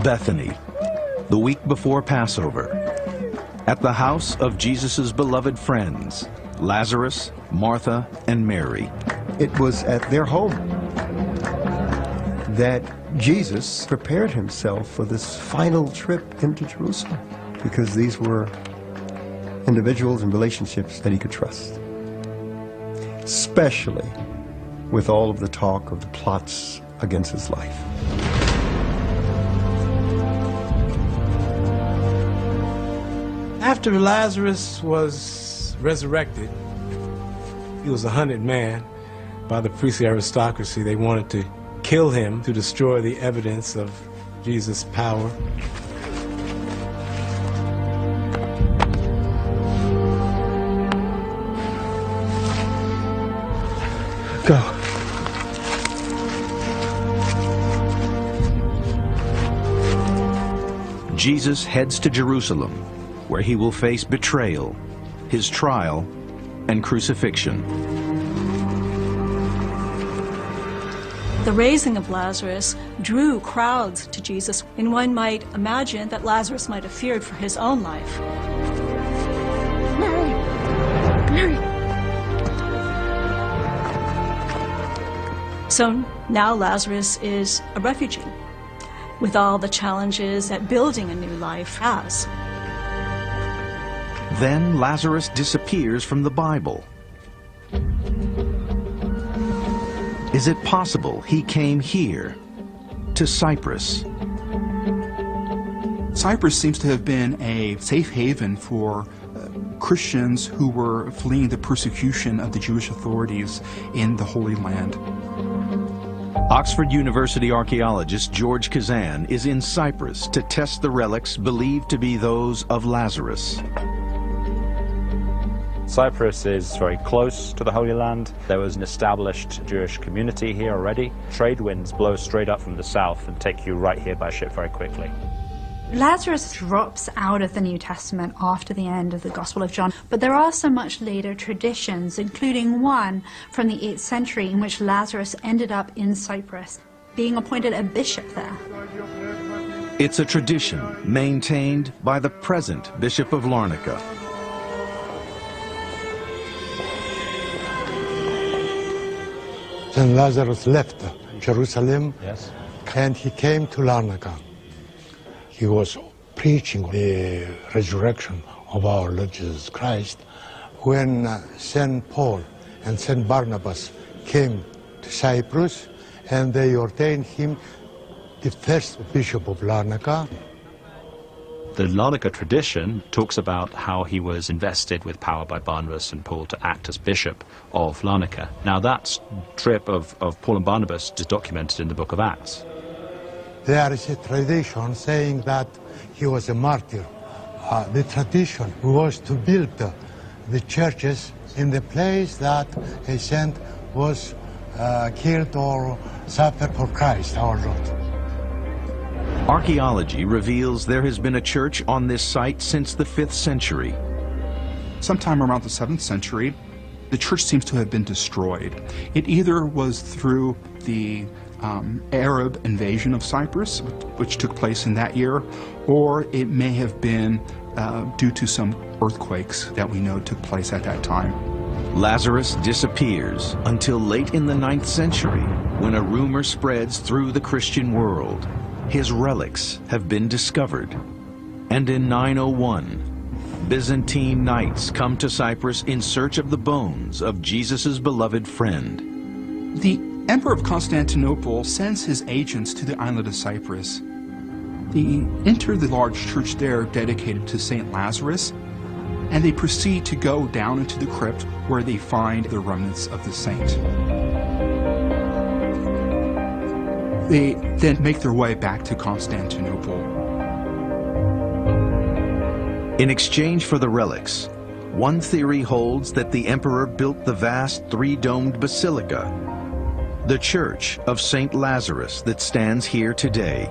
Bethany, the week before Passover, at the house of Jesus' beloved friends, Lazarus, Martha, and Mary. It was at their home that Jesus prepared himself for this final trip into Jerusalem, because these were individuals and relationships that he could trust, especially with all of the talk of the plots against his life. After Lazarus was resurrected, he was a hunted man by the priestly aristocracy. They wanted to kill him to destroy the evidence of Jesus' power. Go. Jesus heads to Jerusalem, where he will face betrayal, his trial, and crucifixion. The raising of Lazarus drew crowds to Jesus, and one might imagine that Lazarus might have feared for his own life. Mary! Mary! So now Lazarus is a refugee, with all the challenges that building a new life has. Then Lazarus disappears from the Bible. Is it possible he came here, to Cyprus? Cyprus seems to have been a safe haven for Christians who were fleeing the persecution of the Jewish authorities in the Holy Land. Oxford University archaeologist George Kazan is in Cyprus to test the relics believed to be those of Lazarus. Cyprus is very close to the Holy Land. There was an established Jewish community here already. Trade winds blow straight up from the south and take you right here by ship very quickly. Lazarus drops out of the New Testament after the end of the Gospel of John, but there are some much later traditions, including one from the 8th century in which Lazarus ended up in Cyprus, being appointed a bishop there. It's a tradition maintained by the present Bishop of Larnaca. Then Lazarus left Jerusalem, Yes. and he came to Larnaca. He was preaching the resurrection of our Lord Jesus Christ when St. Paul and St. Barnabas came to Cyprus, and they ordained him the first bishop of Larnaca. The Larnaca tradition talks about how he was invested with power by Barnabas and Paul to act as bishop of Larnaca. Now that trip of Paul and Barnabas is documented in the book of Acts. There is a tradition saying that he was a martyr. The tradition was to build the churches in the place that a saint was killed or suffered for Christ, our Lord. Archaeology reveals there has been a church on this site since the 5th century. Sometime around the 7th century, the church seems to have been destroyed. It either was through the Arab invasion of Cyprus, which took place in that year, or it may have been due to some earthquakes that we know took place at that time. Lazarus disappears until late in the 9th century, when a rumor spreads through the Christian world. His relics have been discovered. And in 901, Byzantine knights come to Cyprus in search of the bones of Jesus' beloved friend. The Emperor of Constantinople sends his agents to the island of Cyprus. They enter the large church there dedicated to St. Lazarus, and they proceed to go down into the crypt where they find the remnants of the saint. They then make their way back to Constantinople. In exchange for the relics, one theory holds that the emperor built the vast three-domed basilica, the church of St. Lazarus that stands here today.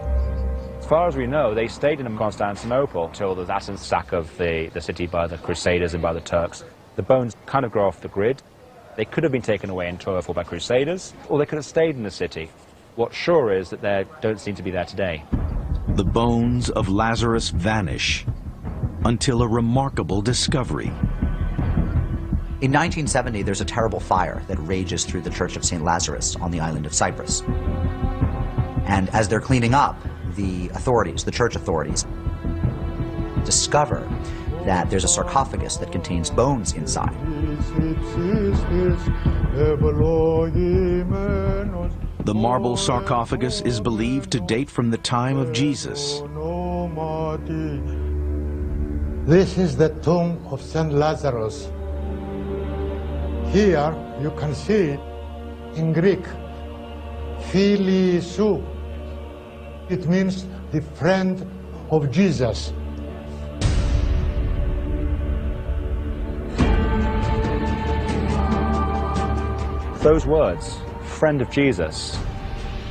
As far as we know, they stayed in Constantinople until the last sack of the city by the Crusaders and by the Turks. The bones kind of grow off the grid. They could have been taken away in 1204 by Crusaders, or they could have stayed in the city. What's sure is that they don't seem to be there today. The bones of Lazarus vanish until a remarkable discovery. In 1970, there's a terrible fire that rages through the Church of St. Lazarus on the island of Cyprus. And as they're cleaning up, the authorities, the church authorities, discover that there's a sarcophagus that contains bones inside. The marble sarcophagus is believed to date from the time of Jesus. This is the tomb of St. Lazarus. Here you can see it in Greek, Phili Sou. It means the friend of Jesus. Those words, friend of Jesus,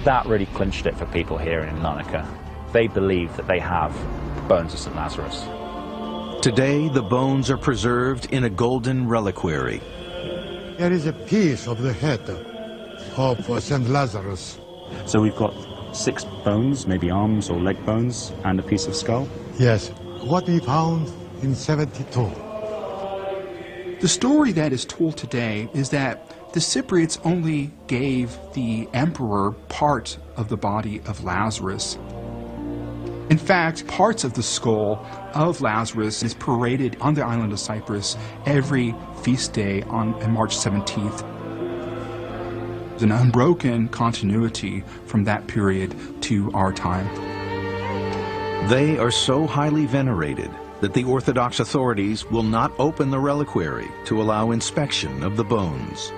that really clinched it for people here in Larnaca. They believe that they have bones of St. Lazarus. Today, the bones are preserved in a golden reliquary. Here is a piece of the head of St. Lazarus. So we've got 6 bones, maybe arms or leg bones, and a piece of skull? Yes, what we found in 72. The story that is told today is that the Cypriots only gave the emperor part of the body of Lazarus. In fact, parts of the skull of Lazarus is paraded on the island of Cyprus every feast day on March 17th. There's an unbroken continuity from that period to our time. They are so highly venerated that the Orthodox authorities will not open the reliquary to allow inspection of the bones.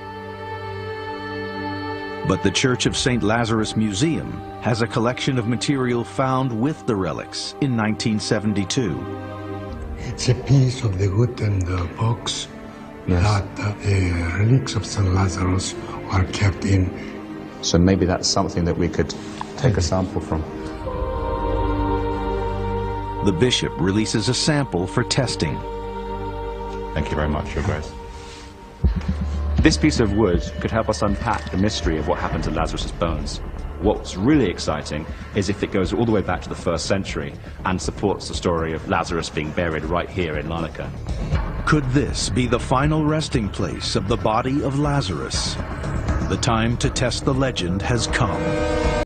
But the Church of St. Lazarus Museum has a collection of material found with the relics in 1972. It's a piece of the wooden box that the relics of St. Lazarus are kept in. So maybe that's something that we could take a sample from. The bishop releases a sample for testing. Thank you very much, Your Grace. This piece of wood could help us unpack the mystery of what happened to Lazarus' bones. What's really exciting is if it goes all the way back to the 1st century and supports the story of Lazarus being buried right here in Larnaca. Could this be the final resting place of the body of Lazarus? The time to test the legend has come.